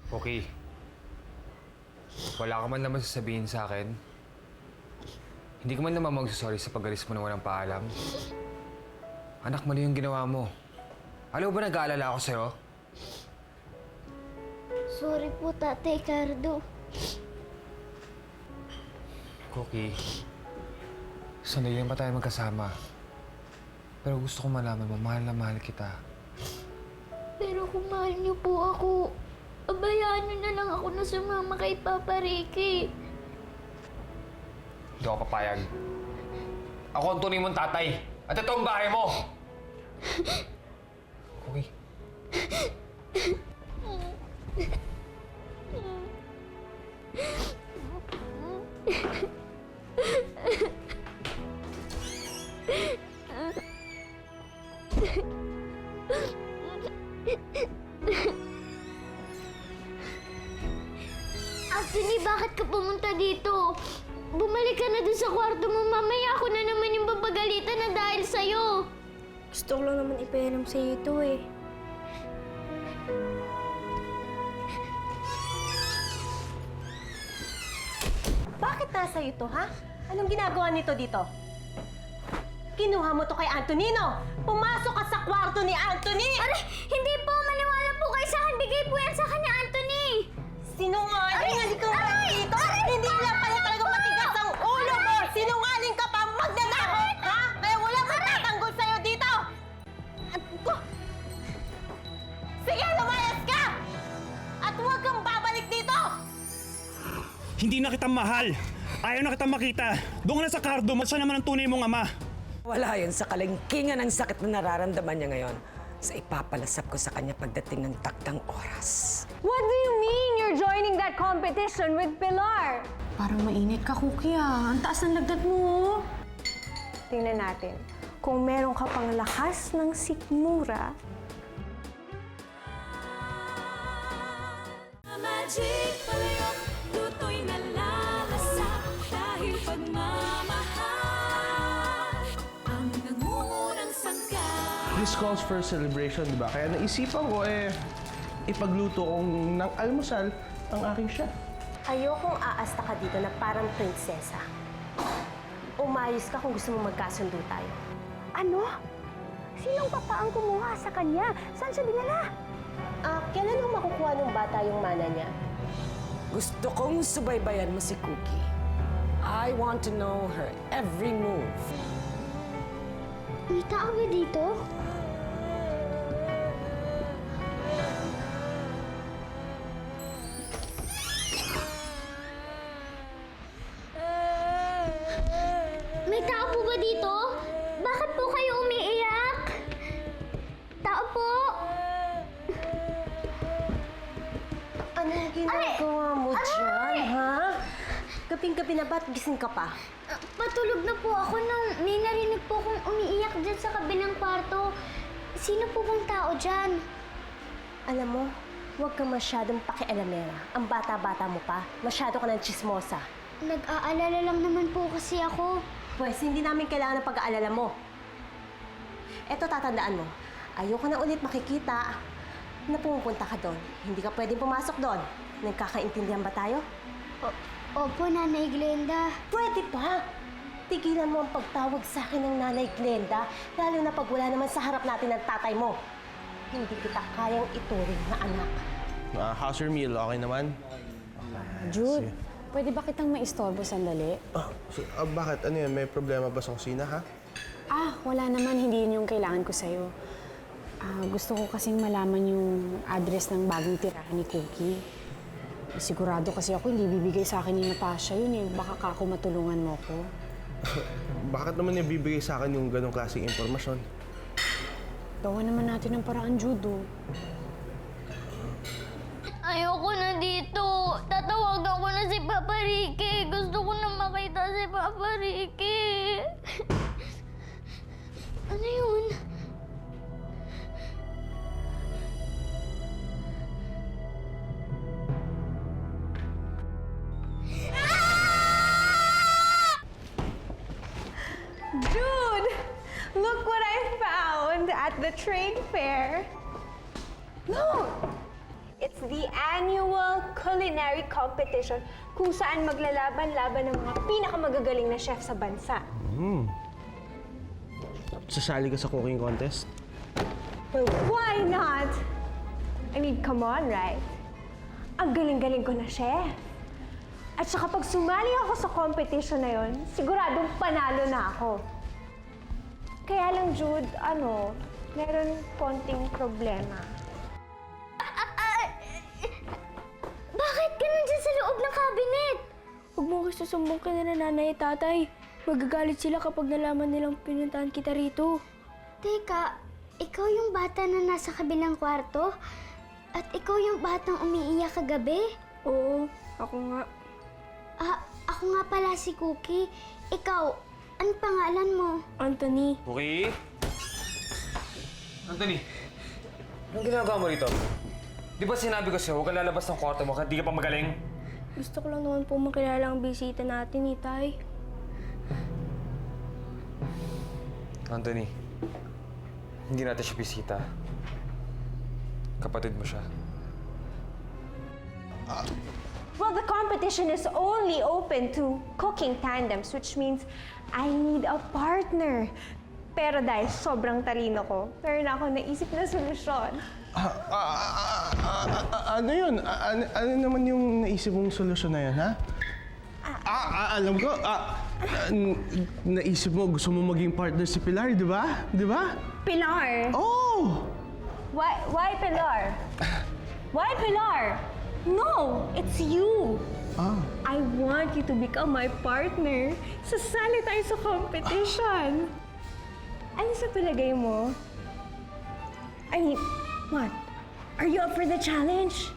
Okay. Wala ka man naman sasabihin sa akin. Hindi ka man naman magsasorry sa pag-alis mo na walang paalam. Anak, mali yung ginawa mo. Alam mo ba nag-aalala ako sa'yo? Sorry po, Tatay Cardo. Cookie, sandali lang pa tayo magkasama. Pero gusto ko malaman mo, mahal na mahal kita. Pero kung mahal niyo po ako, abayaan niyo na lang ako na sumama kay Papa Ricky. Hindi ako papayag. Ako ang tunay mong tatay. At ito ang bahay mo! Cookie. Anthony, bakit ka pumunta dito? Bumalik ka na dun sa kwarto mo. Mamaya ako na naman yung babagalitan na dahil sa'yo. Gusto ko lang naman ipahiram sa'yo ito eh. Bakit nasa ito, ha? Anong ginagawa nito dito? Kinuha mo to kay Antonino! Pumasok ka sa kwarto ni Anthony! Aray! Hindi po! Maniwala po kayo sa akin! Bigay po yan sa akin ni Anthony! Sinungaling! Halika nga dito! Hindi lang pala talaga matigas ang ulo mo! Sinungaling ka pa! Magnanakaw! Ha? Kaya wala kang tatanggol sa'yo dito! Sige, lumayas ka! At huwag kang babalik dito! Hindi na kita mahal. Ayaw na kita makita. Doon ka na sa Cardo. Siya naman ang tunay mong ama. Wala yun sa kalingkingan ng sakit na nararamdaman niya ngayon sa ipapalasap ko sa kanya pagdating ng takdang oras. What do you mean you're joining that competition with Pilar? Parang mainit ka, Cookie ah. Ang taas ng lagdat mo. Tingnan natin. Kung meron ka pang lakas ng sikmura, Magic palayok, luto'y nalalasa dahil pagmamahal ang nangungunang sangkap. This calls for a celebration, di ba? Kaya naisipan ko ipagluto kong ng almusal ang aking chef. Ayokong aasta ka dito na parang prinsesa. Umayos ka kung gusto mo magkasundo tayo. ano? Sinong papaang kumuha sa kanya? Saan siya dinala? Kailan mo makukuha ng bata yung mana niya? Gusto kong subaybayan mo si Cookie. I want to know her every move. May tao ba dito? May tao po ba dito? Bakit po kayo umiiyak? Tao po! Anong ginagawa mo dyan, ha? Gabing-gabi na ba't gising ka pa? Patulog na po ako nang may narinig po akong umiiyak dyan sa kabilang kwarto. Sino po bang tao dyan? Alam mo, huwag kang masyadong pakialamera. Ang bata-bata mo pa, masyado ka ng chismosa. Nag-aalala lang naman po kasi ako. Pwes, hindi namin kailangan ng pag-aalala mo. Eto, tatandaan mo. Ayoko na ulit makikita na pumupunta ka doon. Hindi ka pwedeng pumasok doon. Nagkakaintindihan ba tayo? Opo, Nanay Glenda. Pwede pa! Tigilan mo ang pagtawag sa akin ng Nanay Glenda, lalo na pag wala naman sa harap natin ng tatay mo. Hindi kita kayang ituring na anak. How's your meal? Okay naman? Jude, pwede ba kitang maistorbo sandali? Bakit? Ano yan? May problema ba sa kusina, ha? Wala naman. Hindi yun yung kailangan ko sa'yo. Gusto ko kasing malaman yung address ng bagong tirahan ni Cookie. Sigurado kasi ako hindi bibigay sa akin ni Natasha yun eh. Baka kako matulungan mo ko. Bakit naman niya bibigay sa akin yung ganong klaseng impormasyon? Gawa naman natin ng paraan, Jude. Oh. Ayoko na dito. Tatawagan ko na si Papa Ricky. Gusto ko na makita si Papa Ricky. Ano yun? Dude! Look what I found at the trade fair. Look! It's the annual culinary competition kung saan maglalaban-laban ng mga pinakamagagaling na chef sa bansa. Sasali ka sa cooking contest? Well, why not? I mean, come on, right? Ang galing-galing ko na, chef. At saka pag sumali ako sa competition na yon, siguradong panalo na ako. Kaya lang, Jude, meron konting problema. Bakit ka nandyan sa loob ng cabinet? Huwag mo kasi susumbong ka na nanay at tatay. Magagalit sila kapag nalaman nilang pinuntahan kita rito. Teka, ikaw yung bata na nasa kabilang kwarto? At ikaw yung batang umiiyak kagabi? Oo, ako nga. Ako nga pala si Cookie. Ikaw, ano pangalan mo? Anthony. Cookie? Anthony, anong ginagawa mo rito? Di ba sinabi ko sa'yo, huwag kang lalabas ng kwarto mo kahit di ka pa magaling? Gusto ko lang naman po makilala ang bisita natin, Itay. Anthony, hindi natin siya bisita. Kapatid mo siya. Well, the competition is only open to cooking tandems, which means I need a partner. Pero dahil sobrang talino ko, meron ako naisip na solusyon. Ano yun? Ano naman yung naisip mong solusyon na yun, ha? Alam ko. Naisip mo, gusto mo maging partner si Pilar, di ba? Di ba? Pilar? Oh! Why Pilar? Why Pilar? No, it's you. I want you to become my partner. Sasali tayo sa competition. Ano sa palagay mo? I mean, what? Are you up for the challenge?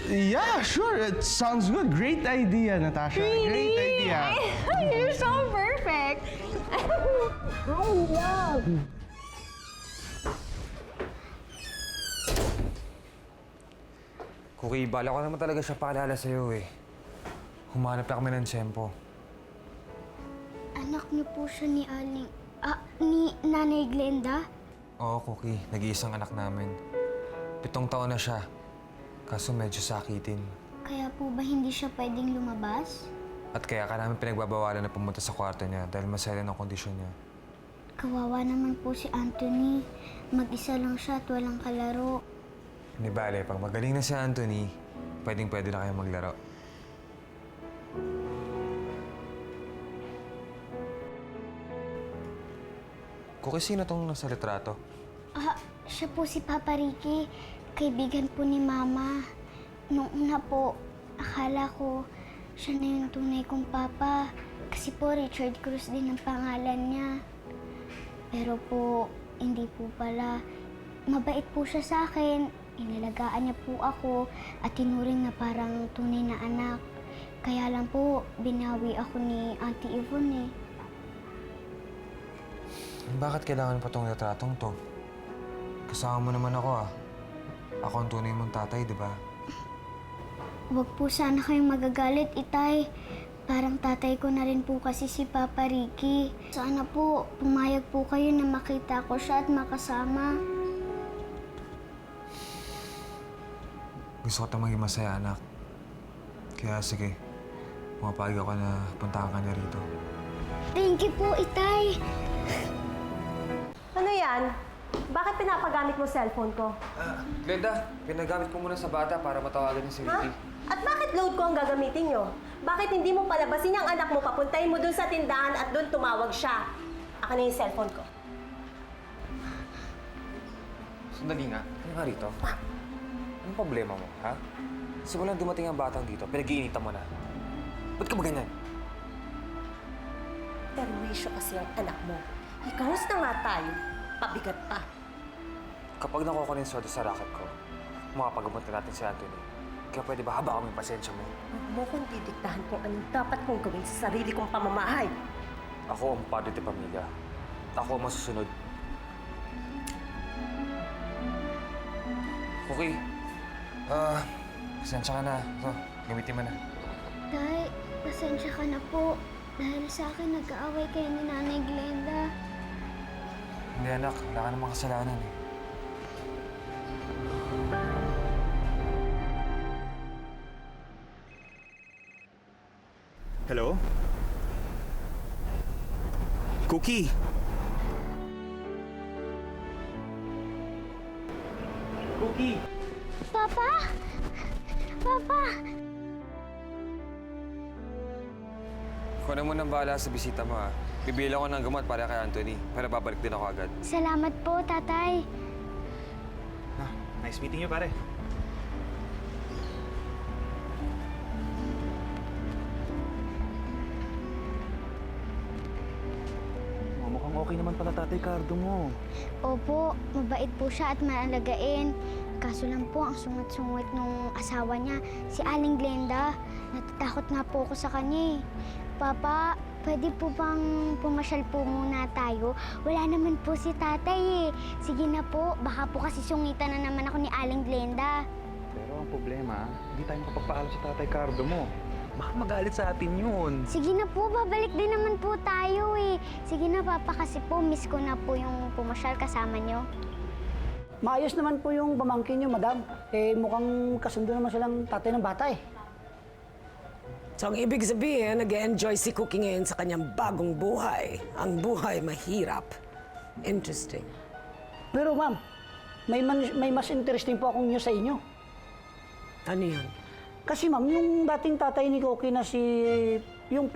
Yeah, sure. It sounds good. Great idea, Natasha. Great idea. You're so perfect. I love. Cookie, bala ko naman talaga siya pakilala sa'yo eh. Humanap na kami ng tiyempo. Anak niyo po siya ni ni Nanay Glenda? Oo, Cookie. Nag-iisang anak namin. 7 taon na siya. Kaso medyo sakitin. Kaya po ba hindi siya pwedeng lumabas? At kaya ka namin pinagbabawalan na pumunta sa kwarto niya dahil masaya ang kondisyon niya. Kawawa naman po si Anthony. Mag-isa lang siya at walang kalaro. Hindi bale, pag magaling na si Anthony, pwedeng-pwede na kayo maglaro. Cookie, sino tong nasa litrato? Siya po si Papa Ricky. Kaibigan po ni Mama. Nung una po, akala ko siya na yung tunay kong papa. Kasi po Richard Cruz din ang pangalan niya. Pero po, hindi po pala. Mabait po siya sa akin. Inalagaan niya po ako at tinuring na parang tunay na anak. Kaya lang po, binawi ako ni Auntie Yvonne eh. Bakit kailangan pa tong litratong to? Kasama mo naman ako ah. Ako ang tunay mong tatay, di ba? Huwag po sana kayong magagalit, Itay. Parang tatay ko na rin po kasi si Papa Ricky. Sana po, pumayag po kayo na makita ko siya at makasama. Gusto ko itong maging masaya, anak. Kaya sige, pumapayag ako na puntahan ka niya rito. Thank you po, Itay. Ano yan? Bakit pinapagamit mo cellphone ko? Glenda, pinagamit ko muna sa bata para matawagan niya si Ha? Ricky. At bakit load ko ang gagamitin nyo? Bakit hindi mo palabasin ang anak mo, papuntahin mo dun sa tindahan at dun tumawag siya? Ako na yung cellphone ko. Sandali nga, ano nga rito? Anong problema mo, ha? Simulang dumating ang batang dito, pinag-iinitan mo na. Ba't ka ba ganyan? Perwisyo kasi ang anak mo. Ikahos na nga tayo. Pabigat pa. Kapag nakuha ko ng sorte sa racket ko, makapagamot na natin si Anthony. Kaya pwede ba haba kami yung pasensya mo? Huwag mo kong didiktahan kung anong dapat kong gawin sa sarili kong pamamahay. Ako ang padre de pamilya. Ako ang masusunod. Okay. Pasensya ka na. Ito, gamitin mo na. Tay, pasensya ka na po. Dahil sa akin, nag-aaway kayo ni Nanay Glenda. Hindi anak, wala ka namang kasalanan eh. Hello? Cookie! Cookie! Papa? Papa? Ikaw na munang bahala sa bisita mo, ha? Bibili ako ng gamot para kay Anthony. Pero babalik din ako agad. Salamat po, tatay. Nice meeting you, pare. Mukhang okay naman pala tatay Cardo mo. Opo, mabait po siya at maalagain. Kaso lang po, ang sungat-sungat nung asawa niya, si Aling Glenda. Natatakot nga po ako sa kanya eh. Papa, pwede po bang pumasyal po muna tayo? Wala naman po si tatay eh. Sige na po, baka po kasi sungitan na naman ako ni Aling Glenda. Pero ang problema, hindi tayo makapagpaalam sa tatay Cardo mo. Baka magalit sa atin yun. Sige na po, babalik din naman po tayo eh. Sige na, Papa, kasi po miss ko na po yung pumasyal kasama niyo. Maayos naman po yung pamangkin niyo, madam. Eh, mukhang kasundo naman silang tatay ng bata eh. So, ang ibig sabihin, nag-enjoy si Cookie ngayon sa kanyang bagong buhay. Ang buhay mahirap. Interesting. Pero ma'am, may mas interesting po akong news sa inyo. Ano yun? Kasi ma'am, yung dating tatay ni Cookie na si... yung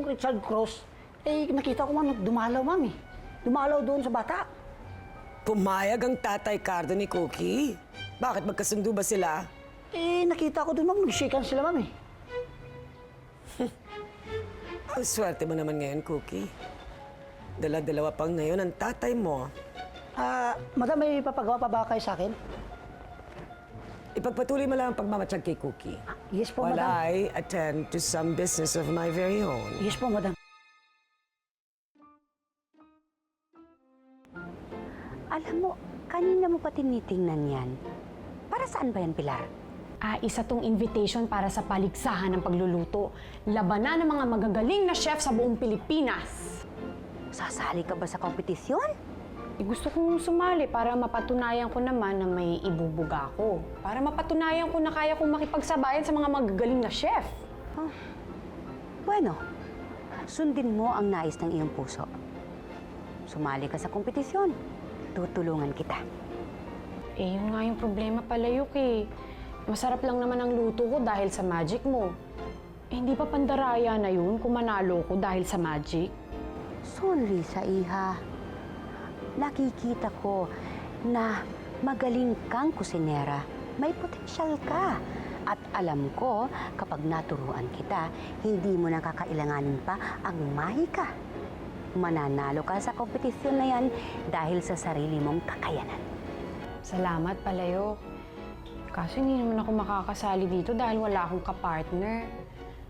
Richard Cross, eh, nakita ko ma'am, dumalaw ma'am eh. Dumalaw doon sa bata. Pumayag ang tatay Cardo ni Cookie? Bakit magkasundo ba sila? Eh, nakita ko doon ma'am, nag-shakean sila ma'am eh. Ang swerte mo naman ngayon, Cookie. Dala-dalawa pang ngayon ang tatay mo. Madam, may papagawa pa ba kayo sa akin? Ipagpatuloy mo lang ang pagmamatsyag kay Cookie. Yes po, While madam. I attend to some business of my very own. Yes po, madam. Alam mo, kanina mo pa tinitingnan yan. Para saan ba yan, Pilar? Isa tong invitation para sa paligsahan ng pagluluto. Labanan ng mga magagaling na chef sa buong Pilipinas. Sasali ka ba sa kompetisyon? Gusto kong sumali para mapatunayan ko naman na may ibubuga ako. Para mapatunayan ko na kaya kong makipagsabayan sa mga magagaling na chef. Bueno, sundin mo ang nais ng iyong puso. Sumali ka sa kompetisyon. Tutulungan kita. Yun nga yung problema pala, Yuk eh. Masarap lang naman ang luto ko dahil sa magic mo. Hindi pa pandaraya na yun kung manalo ko dahil sa magic? Sorry sa iha. Nakikita ko na magaling kang kusinera. May potensyal ka. At alam ko, kapag naturuan kita, hindi mo na kakailanganin pa ang mahika. Mananalo ka sa kompetisyon na yan dahil sa sarili mong kakayanan. Salamat, Palayok. Kaso hindi naman ako makakasali dito dahil wala akong kapartner.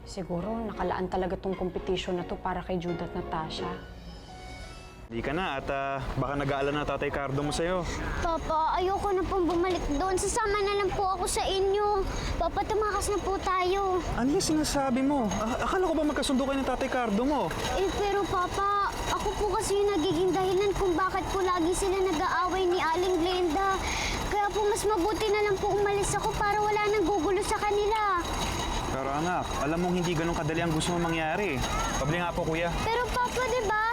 Siguro nakalaan talaga tong competition na to para kay Jude at Natasha. Hindi ka na at baka nag-aalala na tatay Cardo mo sa'yo. Papa, ayoko na pong bumalik doon. Sasama na lang po ako sa inyo. Papa, tumakas na po tayo. Ano yung sinasabi mo? Akala ko ba magkasundo kayo ng tatay Cardo mo? Pero Papa, ako po kasi yung nagiging dahilan kung bakit po lagi sila nag-aaway ni Aling Glenda. Kaya po mas mabuti na lang po umalis ako para wala nang gugulo sa kanila. Pero anak, alam mong hindi ganun kadali ang gusto mong mangyari. Pabli nga po, kuya. Pero Papa, di ba?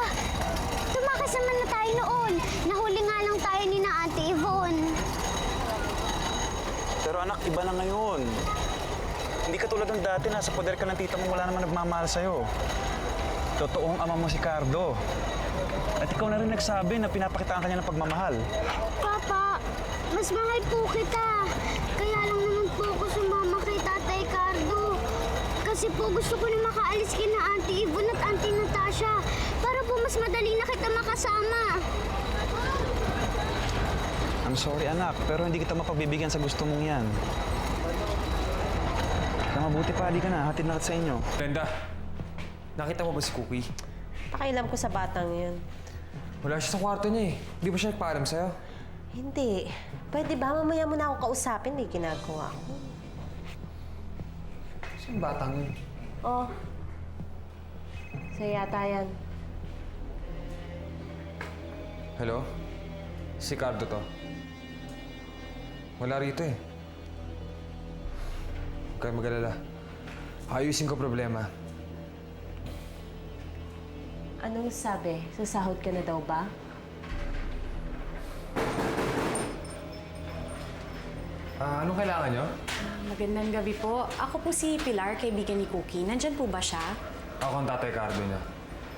Tumakas naman na tayo noon. Nahuli nga lang tayo ni na Ate Yvonne. Pero anak, iba na ngayon. Hindi ka tulad ng dati, nasa poder ka ng tita mo, wala naman nagmamahal sa'yo. Totoong ama mo si Cardo. At ikaw na rin nagsabi na pinapakitaan ka niya ng pagmamahal. Papa, mas mahal po kita. Kaya lang naman po ako sumama kay Tatay Cardo. Kasi po gusto ko na makaalis kina Auntie Yvonne at Auntie Natasha para po mas madali na kita makasama. I'm sorry anak, pero hindi kita mapagbibigyan sa gusto mong yan. Kaya mabuti pa, ka na. Hatid na kita sa inyo. Glenda, nakita mo ba si Cookie? Pakialam ko sa batang yun. Wala siya sa kwarto niya eh. Hindi ba siya nagpaalam sa'yo? Hindi. Pwede ba mamaya mo na ako kausapin? May ginagawa ko. Saan batang yun? Oh. Sa'yo yata yan. Hello? Si Cardo to. Wala rito eh. Huwag kayo mag-alala. Ayusin ko problema. Anong sabi? Sasahod ka na daw ba? Anong kailangan nyo? Magandang gabi po. Ako po si Pilar, kaibigan ni Cookie. Nandyan po ba siya? Ako ang tatay Cardo niya.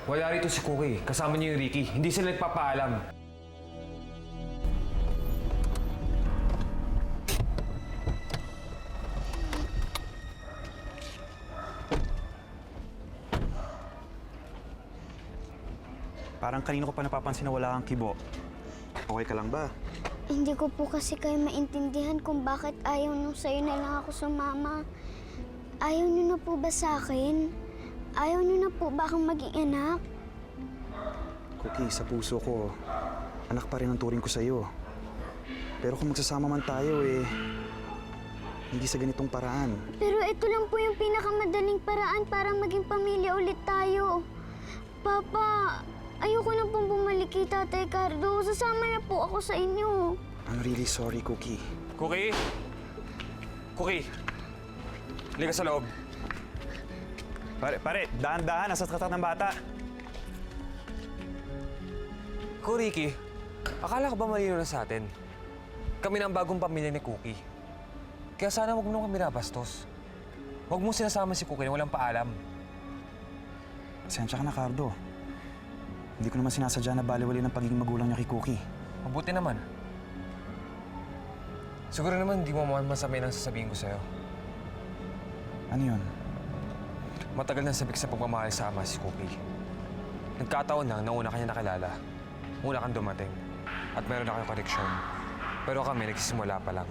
Wala rito si Cookie. Kasama niyo yung Ricky. Hindi sila nagpapaalam. Parang kanino ko pa napapansin na wala kang kibo. Okay ka lang ba? Hindi ko po kasi kayo maintindihan kung bakit ayaw nung sa'yo na lang ako sumama. Ayaw niyo na po ba sa akin? Ayaw niyo na po ba akong maging anak? Cookie, sa puso ko, anak pa rin ang turing ko sa'yo. Pero kung magsasama man tayo hindi sa ganitong paraan. Pero ito lang po yung pinakamadaling paraan para maging pamilya ulit tayo. Papa, ayoko na pong bumalik kay Tatay Cardo. Sasama na po ako sa inyo. I'm really sorry, Cookie. Cookie? Cookie? Halika sa loob. Pare, dahan-dahan. Nasa tatat ng bata. Ko, Ricky, akala ko ba malino na sa atin? Kami na ang bagong pamilya ni Cookie. Kaya sana huwag mo nung kami nabastos. Huwag mo sinasama si Cookie na walang paalam. Pasensya ka na, Cardo. Hindi ko naman sinasadya na baliwali ng pagiging magulang niya kay Cookie. Mabuti naman. Siguro naman hindi mo masamay ang sasabihin ko sa'yo. Ano yun? Matagal na sabik sa pagmamahal sa ama si Cookie. Nagkataon lang na una kanya nakilala. Una kang dumating. At meron na kayong koneksyon. Pero kami nagsisimula pa lang.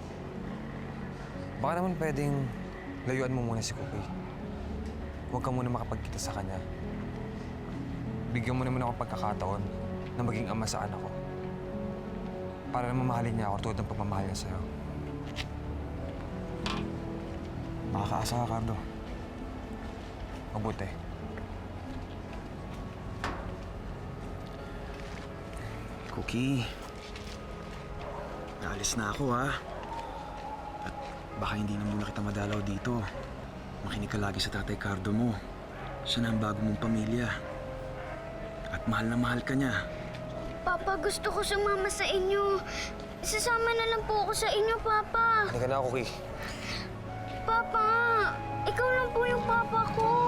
Baka naman pwedeng layuan mo muna si Cookie. Huwag ka muna makapagkita sa kanya. Bigyan mo naman ako pagkakataon na maging ama sa anak ko. Para naman mahalin niya ako tulad ng pagmamahal niya sa'yo. Makakaasa ka, Cardo. Mabuti. Cookie, naalis na ako, ha? At baka hindi na muna kita madalaw dito. Makinig ka lagi sa Tatay Cardo mo. Siya na ang bago mong pamilya. At mahal na mahal ka niya. Papa, gusto ko sumama sa inyo. Sasama na lang po ako sa inyo, Papa. Halika na, Cookie. Papa, ikaw lang po yung papa ko.